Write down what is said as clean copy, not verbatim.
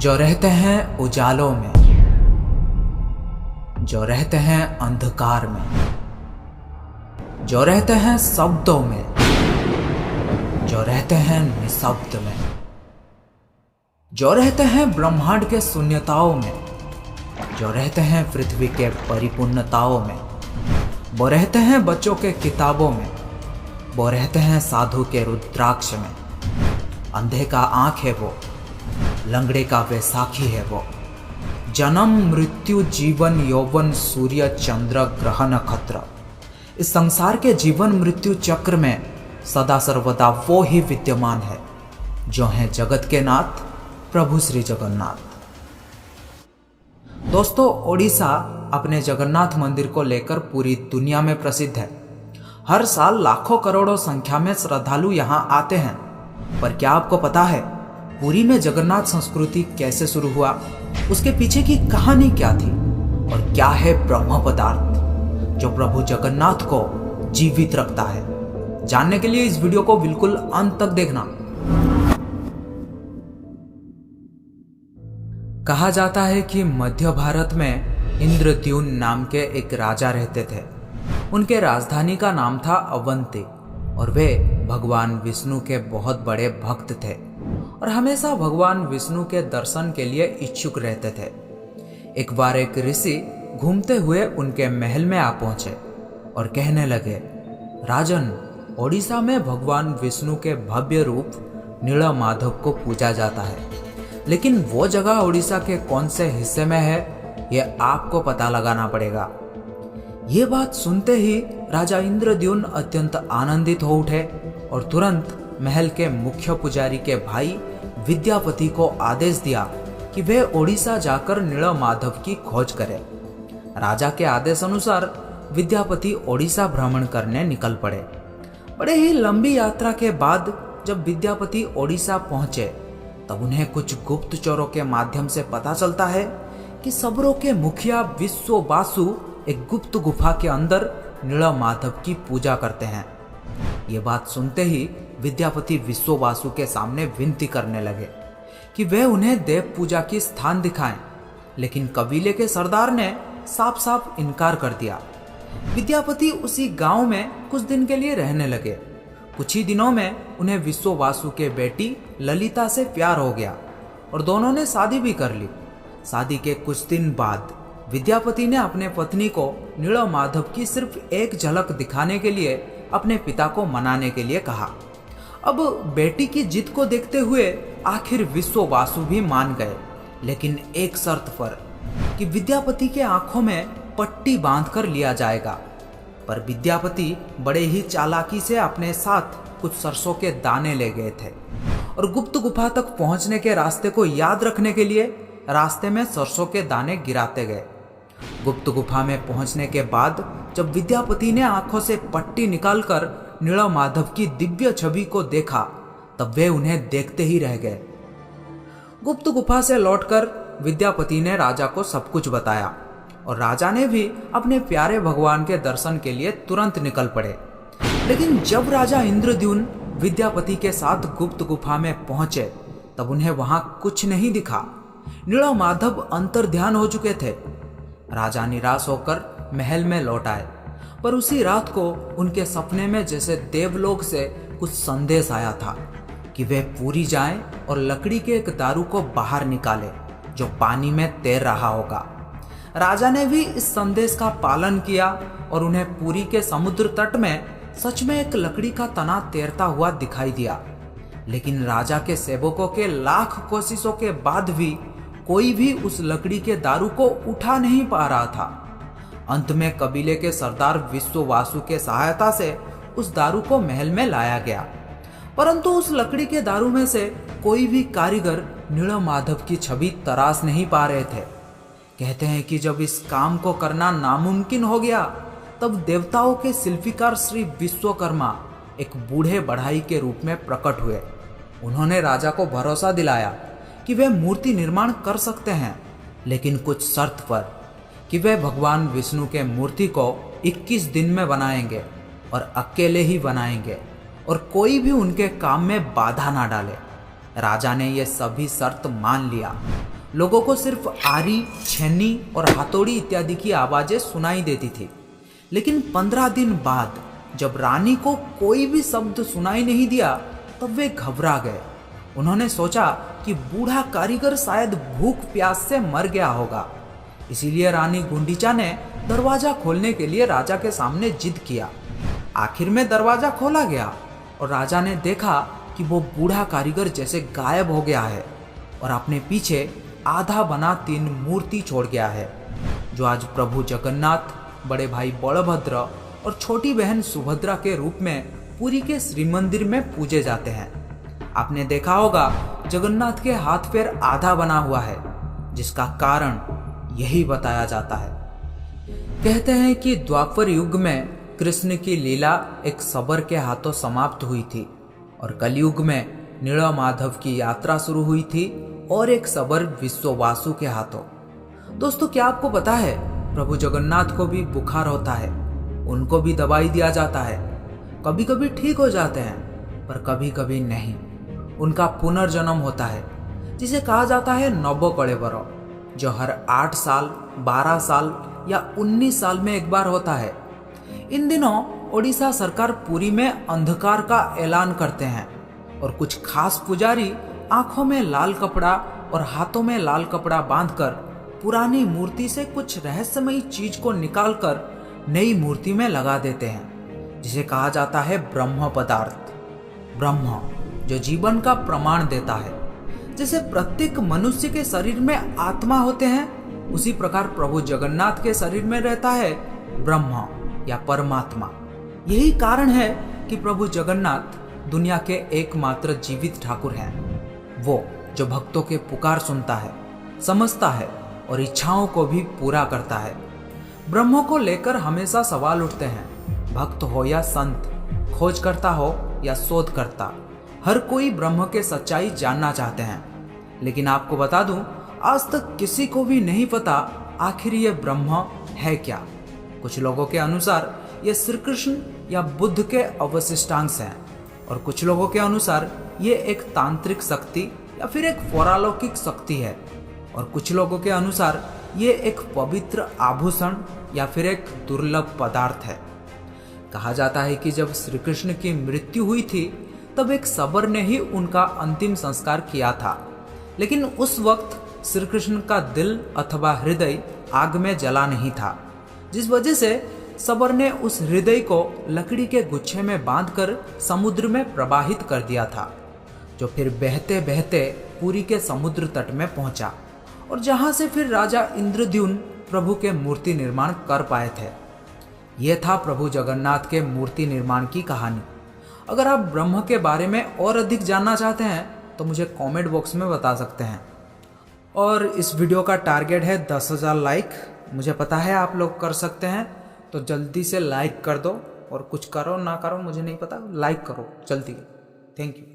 जो रहते हैं उजालों में, जो रहते हैं अंधकार में, जो रहते हैं शब्दों में, जो रहते हैं निशब्द में, जो रहते हैं ब्रह्मांड के शून्यताओं में, जो रहते हैं पृथ्वी के परिपूर्णताओं में, वो रहते हैं बच्चों के किताबों में, वो रहते हैं साधु के रुद्राक्ष में। अंधे का आँख है वो, लंगड़े का वैसाखी है वो। जन्म मृत्यु जीवन यौवन सूर्य चंद्र ग्रह नक्षत्र, इस संसार के जीवन मृत्यु चक्र में सदा सर्वदा वो ही विद्यमान है जो है जगत के नाथ प्रभु श्री जगन्नाथ। दोस्तों, ओडिशा अपने जगन्नाथ मंदिर को लेकर पूरी दुनिया में प्रसिद्ध है। हर साल लाखों करोड़ों संख्या में श्रद्धालु यहाँ आते हैं। पर क्या आपको पता है पुरी में जगन्नाथ संस्कृति कैसे शुरू हुआ, उसके पीछे की कहानी क्या थी और क्या है ब्रह्म पदार्थ जो प्रभु जगन्नाथ को जीवित रखता है? जानने के लिए इस वीडियो को बिल्कुल अंत तक देखना। कहा जाता है कि मध्य भारत में इंद्रद्युम्न नाम के एक राजा रहते थे। उनके राजधानी का नाम था अवंती और वे भगवान विष्णु के बहुत बड़े भक्त थे और हमेशा भगवान विष्णु के दर्शन के लिए इच्छुक रहते थे। एक बार एक ऋषि घूमते हुए उनके महल में आ पहुंचे और कहने लगे, राजन, ओडिशा में भगवान विष्णु के भव्य रूप नीलमाधव को पूजा जाता है, लेकिन वो जगह ओडिशा के कौन से हिस्से में है ये आपको पता लगाना पड़ेगा। ये बात सुनते ही राजा इंद्रद्युम्न अत्यंत आनंदित हो उठे और तुरंत महल के मुख्य पुजारी के भाई विद्यापति को आदेश दिया कि वे ओडिशा जाकर नीलमाधव की खोज करें। राजा के आदेश अनुसार विद्यापति ओडिशा भ्रमण करने निकल पड़े। बड़े ही लंबी यात्रा के बाद जब विद्यापति ओडिशा पहुंचे तब उन्हें कुछ गुप्तचरों के माध्यम से पता चलता है कि सबरों के मुखिया विश्ववासु एक गुप्त गुफा के अंदर नीलमाधव की पूजा करते हैं। ये बात सुनते ही विद्यापति विश्ववासु के सामने विनती करने लगे कि वे उन्हें देव पूजा की स्थान दिखाएं, लेकिन कबीले के सरदार ने साफ साफ इनकार कर दिया। विद्यापति उसी गांव में कुछ दिन के लिए रहने लगे। कुछ ही दिनों में उन्हें विश्ववासु के बेटी ललिता से प्यार हो गया और दोनों ने शादी भी कर ली। शादी के कुछ दिन बाद विद्यापति ने अपने पत्नी को नीलमाधव की सिर्फ एक झलक दिखाने के लिए अपने पिता को मनाने के लिए कहा। अब बेटी की जिद को देखते हुए आखिर विश्ववासु भी मान गए, लेकिन एक शर्त पर कि विद्यापति के आंखों में पट्टी बांधकर लिया जाएगा। पर विद्यापति बड़े ही चालाकी से अपने साथ कुछ सरसों के दाने ले गए थे और गुप्त गुफा तक पहुंचने के रास्ते को याद रखने के लिए रास्ते में सरसों के दाने गिराते गए। गुप्त गुफा में पहुंचने के बाद जब विद्यापति ने आंखों से पट्टी निकालकर नीलमाधव की दिव्य छवि को देखा तब वे उन्हें देखते ही रह गए। गुप्त गुफा से लौटकर विद्यापति ने राजा को सब कुछ बताया और राजा ने भी अपने प्यारे भगवान के दर्शन के लिए तुरंत निकल पड़े। लेकिन जब राजा इंद्रद्युम्न विद्यापति के साथ गुप्त गुफा में पहुंचे तब उन्हें वहां कुछ नहीं दिखा। नीलमाधव अंतर्ध्यान हो चुके थे। राजा निराश होकर महल में लौट आए, पर उसी रात को उनके सपने में जैसे देवलोक से कुछ संदेश आया था कि वे पुरी जाएं और लकड़ी के एक दारू को बाहर निकालें जो पानी में तैर रहा होगा। राजा ने भी इस संदेश का पालन किया और उन्हें पुरी के समुद्र तट में सच में एक लकड़ी का तना तैरता हुआ दिखाई दिया। लेकिन राजा के सेवकों के लाख कोशिशों के बाद भी कोई भी उस लकड़ी के दारू को उठा नहीं पा रहा था। अंत में कबीले के सरदार विश्ववासु के सहायता से उस दारू को महल में लाया गया, परंतु उस लकड़ी के दारू में से कोई भी कारीगर नीलमाधव की छवि तराश नहीं पा रहे थे। कहते हैं कि जब इस काम को करना नामुमकिन हो गया तब देवताओं के शिल्पीकार श्री विश्वकर्मा एक बूढ़े बढ़ाई के रूप में प्रकट हुए। उन्होंने राजा को भरोसा दिलाया कि वे मूर्ति निर्माण कर सकते हैं, लेकिन कुछ शर्त पर कि वे भगवान विष्णु के मूर्ति को 21 दिन में बनाएंगे और अकेले ही बनाएंगे और कोई भी उनके काम में बाधा ना डाले। राजा ने ये सभी शर्त मान लिया लोगों को सिर्फ आरी, छेनी और हथौड़ी इत्यादि की आवाजें सुनाई देती थी। लेकिन 15 दिन बाद जब रानी को कोई भी शब्द सुनाई नहीं दिया तब वे घबरा गए। उन्होंने सोचा कि बूढ़ा कारीगर शायद भूख प्यास से मर गया होगा। इसीलिए रानी गुंडीचा ने दरवाजा खोलने के लिए राजा के सामने जिद किया। आखिर में दरवाजा खोला गया और राजा ने देखा कि वो बूढ़ा कारीगर जैसे गायब हो गया है और अपने पीछे आधा बना 3 मूर्ति छोड़ गया है, जो आज प्रभु जगन्नाथ, बड़े भाई बलभद्र और छोटी बहन सुभद्रा के रूप में पुरी के श्री मंदिर में पूजे जाते हैं। आपने देखा होगा जगन्नाथ के हाथ पैर आधा बना हुआ है, जिसका कारण यही बताया जाता है। कहते हैं कि द्वापर युग में कृष्ण की लीला एक सबर के हाथों समाप्त हुई थी और कलयुग में नीलमाधव की यात्रा शुरू हुई थी और एक सबर विश्ववासु के हाथों। दोस्तों, क्या आपको पता है प्रभु जगन्नाथ को भी बुखार होता है, उनको भी दवाई दिया जाता है। कभी कभी ठीक हो जाते हैं पर कभी कभी नहीं। उनका पुनर्जन्म होता है जिसे कहा जाता है नब्बो कलेबरो, जो हर 8 साल, 12 साल या 19 साल में एक बार होता है। इन दिनों ओडिशा सरकार पुरी में अंधकार का ऐलान करते हैं और कुछ खास पुजारी आंखों में लाल कपड़ा और हाथों में लाल कपड़ा बांधकर पुरानी मूर्ति से कुछ रहस्यमयी चीज को निकालकर नई मूर्ति में लगा देते हैं, जिसे कहा जाता है ब्रह्म पदार्थ। ब्रह्म जो जीवन का प्रमाण देता है। जैसे प्रत्येक मनुष्य के शरीर में आत्मा होते हैं, उसी प्रकार प्रभु जगन्नाथ के शरीर में रहता है ब्रह्म या परमात्मा। यही कारण है कि प्रभु जगन्नाथ दुनिया के एकमात्र जीवित ठाकुर हैं। वो जो भक्तों के पुकार सुनता है, समझता है और इच्छाओं को भी पूरा करता है। ब्रह्म को लेकर हमेशा सवाल उठते हैं। भक्त हो या संत, खोज करता हो या शोध करता, हर कोई ब्रह्म के सच्चाई जानना चाहते हैं। लेकिन आपको बता दूं, आज तक किसी को भी नहीं पता आखिर ये ब्रह्म है क्या। कुछ लोगों के अनुसार ये श्री कृष्ण या बुद्ध के अवशिष्टांश हैं और कुछ लोगों के अनुसार ये एक तांत्रिक शक्ति या फिर एक पौरालौकिक शक्ति है और कुछ लोगों के अनुसार ये एक पवित्र आभूषण या फिर एक दुर्लभ पदार्थ है। कहा जाता है कि जब श्री कृष्ण की मृत्यु हुई थी तब एक सबर ने ही उनका अंतिम संस्कार किया था। लेकिन उस वक्त श्री कृष्ण का दिल अथवा हृदय आग में जला नहीं था, जिस वजह से सबर ने उस हृदय को लकड़ी के गुच्छे में बांधकर समुद्र में प्रवाहित कर दिया था, जो फिर बहते बहते पुरी के समुद्र तट में पहुंचा और जहां से फिर राजा इंद्रद्युम्न प्रभु के मूर्ति निर्माण कर पाए थे। यह था प्रभु जगन्नाथ के मूर्ति निर्माण की कहानी। अगर आप ब्रह्म के बारे में और अधिक जानना चाहते हैं तो मुझे कमेंट बॉक्स में बता सकते हैं। और इस वीडियो का टारगेट है 10,000 लाइक। मुझे पता है आप लोग कर सकते हैं, तो जल्दी से लाइक कर दो और कुछ करो ना करो मुझे नहीं पता, लाइक करो जल्दी। Thank you.